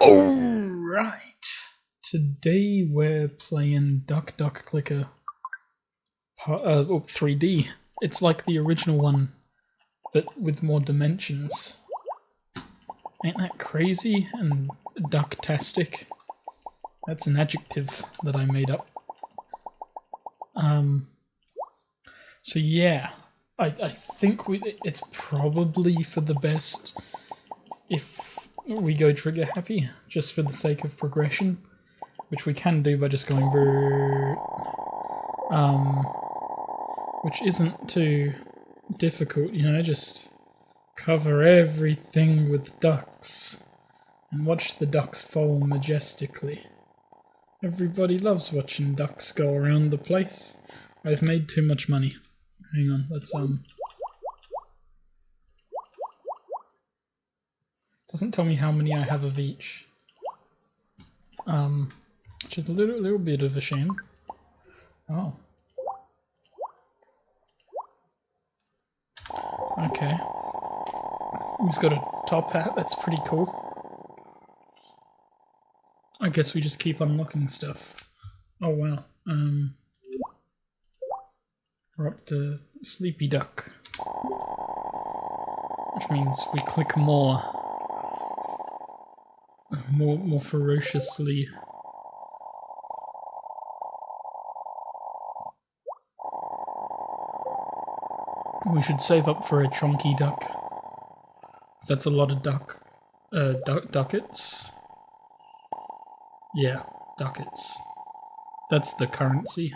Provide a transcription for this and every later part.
Alright, today we're playing Duck Duck Clicker 3D. It's like the original one, but with more dimensions. Ain't that crazy and ducktastic? That's an adjective that I made up. So yeah, I think it's probably for the best if we go trigger happy, just for the sake of progression, which we can do by just going brrr, which isn't too difficult, you know, just cover everything with ducks and watch the ducks fall majestically. Everybody loves watching ducks go around the place. I've made too much money. Hang on, let's doesn't tell me how many I have of each. Which is a little bit of a shame. Oh. Okay. He's got a top hat, that's pretty cool. I guess we just keep unlocking stuff. Oh wow. We're up to Sleepy Duck. Which means we click more ferociously. We should save up for a chunky duck. That's a lot of ducats. Yeah, ducats. That's the currency.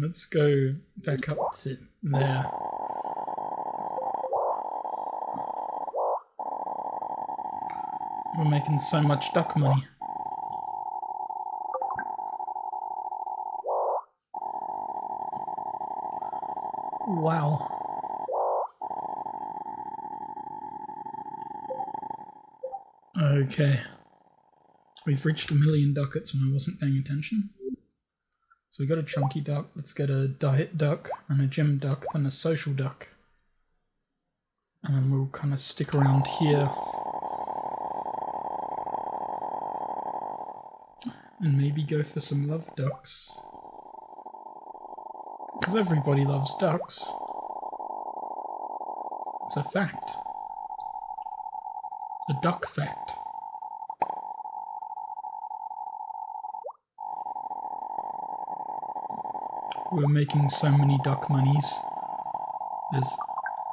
Let's go back up to there. We're making so much duck money. Wow. Okay. We've reached 1 million ducats when I wasn't paying attention. So we got a chunky duck, let's get a diet duck, and a gym duck, then a social duck. And then we'll kind of stick around here. And maybe go for some love ducks. Because everybody loves ducks. It's a fact. A duck fact. We're making so many duck monies. There's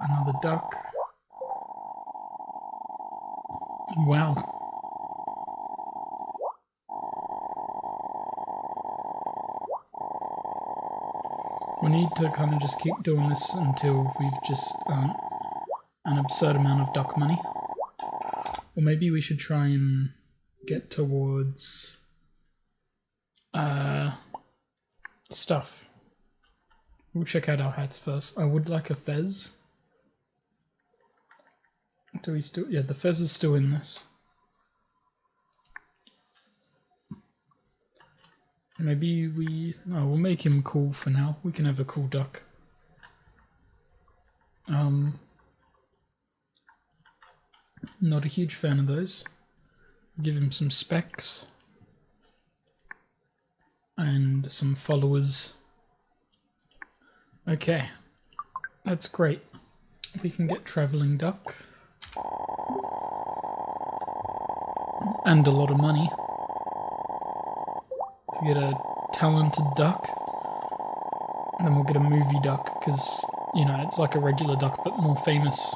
another duck. Wow. We need to kind of just keep doing this until we've just earned an absurd amount of duck money. Or maybe we should try and get towards stuff. We'll check out our hats first. I would like a fez. Do we still? Yeah, the fez is still in this. Maybe no, we'll make him cool for now. We can have a cool duck. Not a huge fan of those. Give him some specs. And some followers. Okay. That's great. We can get traveling duck. And a lot of money. To get a talented duck. And then we'll get a movie duck, because, you know, it's like a regular duck, but more famous.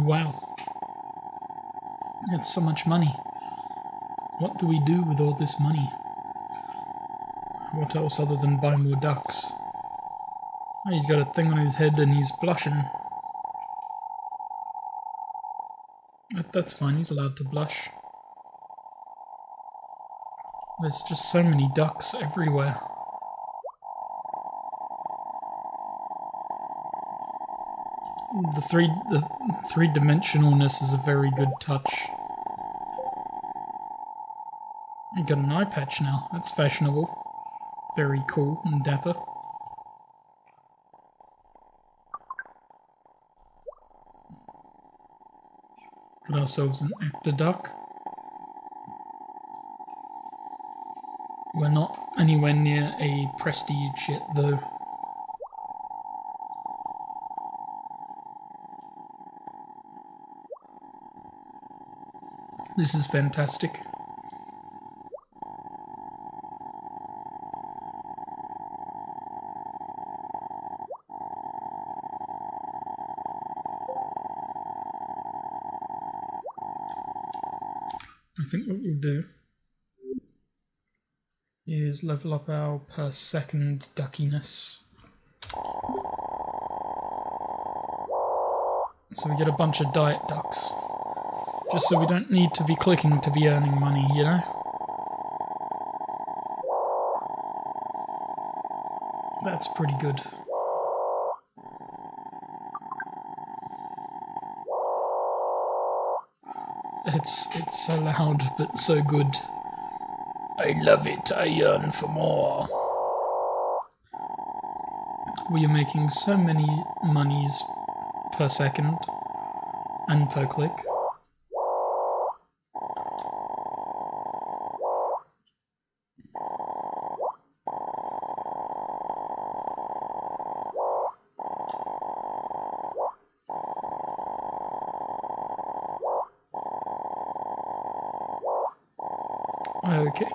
Wow. That's so much money. What do we do with all this money? What else other than buy more ducks? Oh, he's got a thing on his head and he's blushing. That's fine, he's allowed to blush. There's just so many ducks everywhere. The three-dimensionalness is a very good touch. You got an eye patch now. That's fashionable. Very cool and dapper. Got ourselves an actor duck. We're not anywhere near a prestige yet though. This is fantastic. I think what we'll do is level up our per second duckiness. So we get a bunch of diet ducks. Just so we don't need to be clicking to be earning money, you know? That's pretty good. It's so loud, but so good. I love it, I yearn for more. We are making so many monies per second and per click. Okay.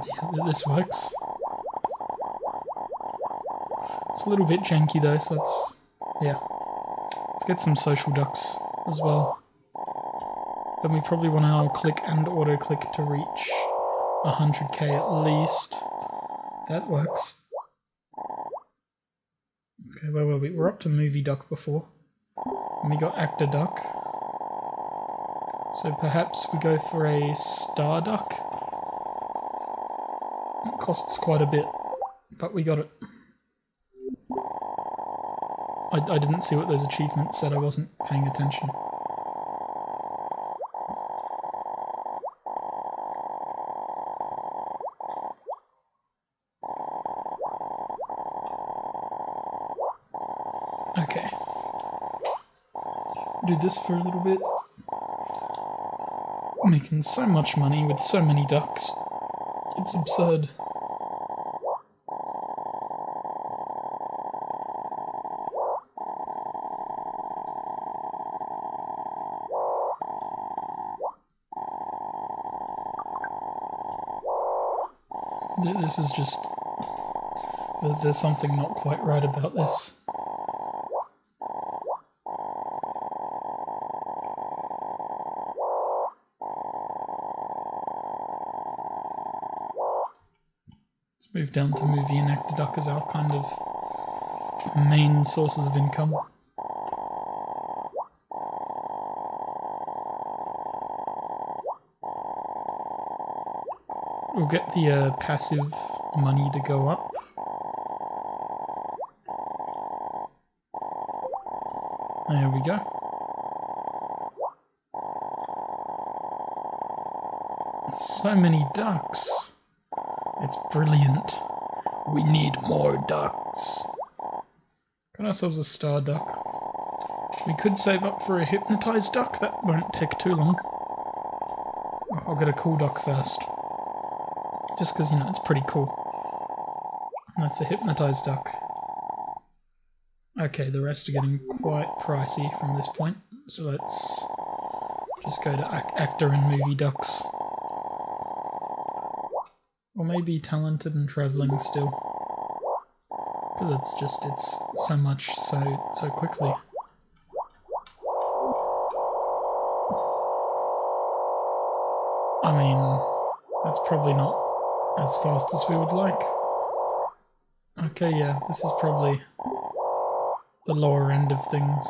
Yeah, this works. It's a little bit janky though, so that's... yeah. Let's get some social ducks as well. Then we probably want our click and auto-click to reach 100k at least. That works. Okay, where were we? We're up to movie duck before. And we got actor duck. So perhaps we go for a star duck. It costs quite a bit, but we got it. I didn't see what those achievements said, I wasn't paying attention. Okay. Do this for a little bit. Making so much money with so many ducks. It's absurd. This is just... there's something not quite right about this. Let's move down to movie and actor duck as our kind of main sources of income. We'll get the passive money to go up. There we go. So many ducks. It's brilliant. We need more ducks. Got ourselves a star duck. We could save up for a hypnotized duck. That won't take too long. I'll get a cool duck first. Just because, you know, it's pretty cool. And that's a hypnotized duck. Okay, the rest are getting quite pricey from this point. So let's just go to actor and movie ducks. Or maybe talented and travelling still. Because it's so much so quickly. I mean, that's probably not as fast as we would like. Okay, yeah, this is probably the lower end of things.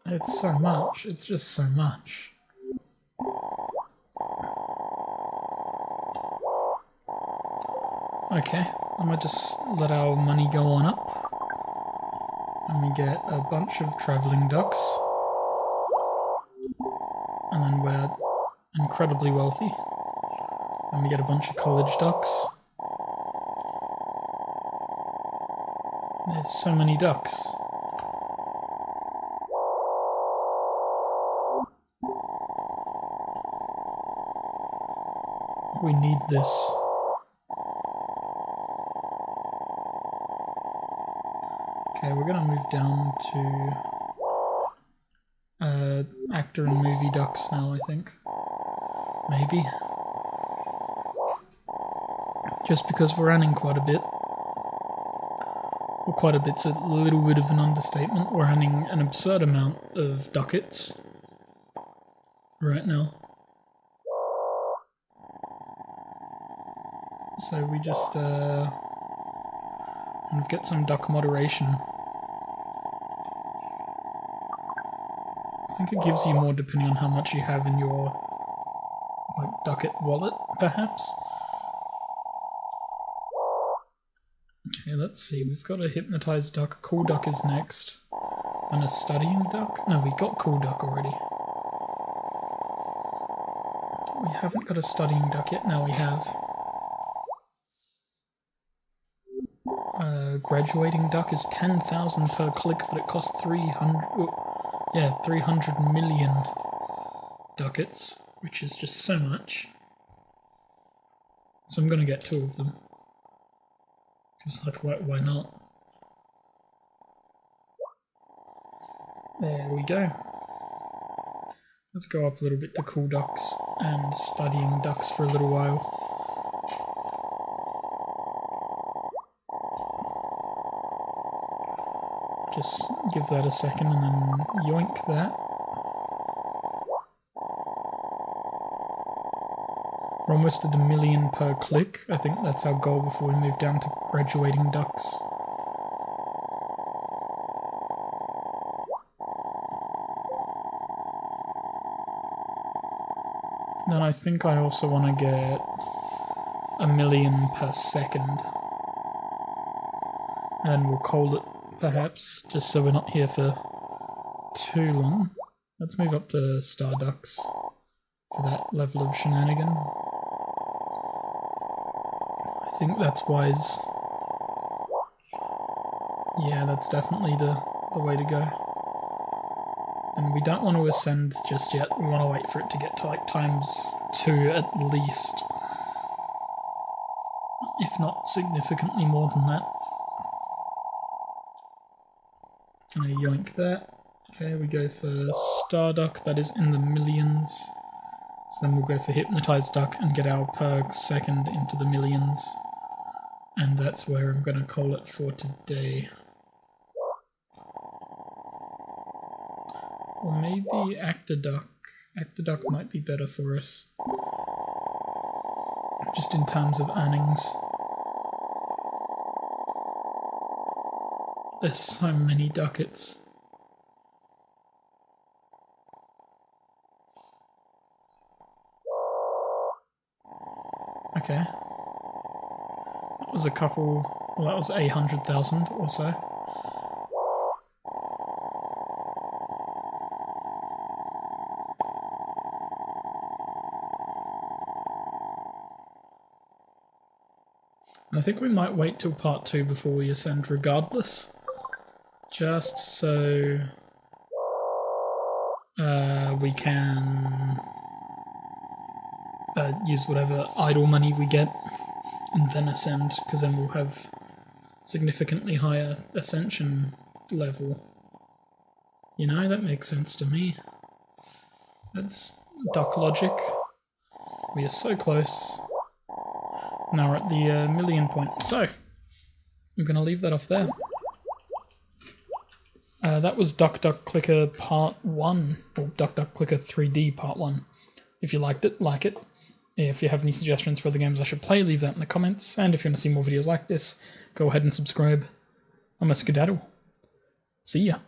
It's so much, it's just so much. Okay, I might just let our money go on up. And we get a bunch of travelling ducks. and then we're incredibly wealthy. And we get a bunch of college ducks. There's so many ducks. We need this. Okay, we're gonna move down to actor and movie ducks now, I think. Maybe. Just because we're earning quite a bit. Well, quite a bit's a little bit of an understatement. We're earning an absurd amount of ducats right now. So we just kind of get some duck moderation. I think it gives you more depending on how much you have in your like ducat wallet, perhaps. Okay, let's see. We've got a hypnotized duck. Cool duck is next. And a studying duck? No, we got cool duck already. We haven't got a studying duck yet. Now we have. Graduating duck is 10,000 per click, but it costs 300 million ducats, which is just so much. So I'm gonna get 2 of them. Because, like, why not? There we go. Let's go up a little bit to cool ducks and studying ducks for a little while. Just give that a second and then yoink that. We're almost at 1 million per click. I think that's our goal before we move down to graduating ducks. Then I think I also want to get 1 million per second. And then we'll call it, perhaps, just so we're not here for too long. Let's move up to Star Ducks for that level of shenanigan. I think that's wise. Yeah, that's definitely the way to go. And we don't want to ascend just yet. We want to wait for it to get to like ×2 at least. If not significantly more than that. Gonna yoink that. Okay, we go for Starduck, that is in the millions. So then we'll go for Hypnotized Duck and get our per second into the millions. And that's where I'm gonna call it for today. Or maybe Actor Duck. Actor Duck might be better for us. Just in terms of earnings. There's so many ducats. Okay. That was a couple, well, that was 800,000 or so. I think we might wait till part 2 before we ascend regardless. Just so we can use whatever idle money we get and then ascend, because then we'll have significantly higher ascension level. You know, that makes sense to me. That's duck logic. We are so close. Now we're at the million point. So, I'm going to leave that off there. That was Duck Duck Clicker Part 1, or Duck Duck Clicker 3D Part 1. If you liked it, like it. If you have any suggestions for other games I should play, leave that in the comments. And if you want to see more videos like this, go ahead and subscribe. I'm a skedaddle. See ya.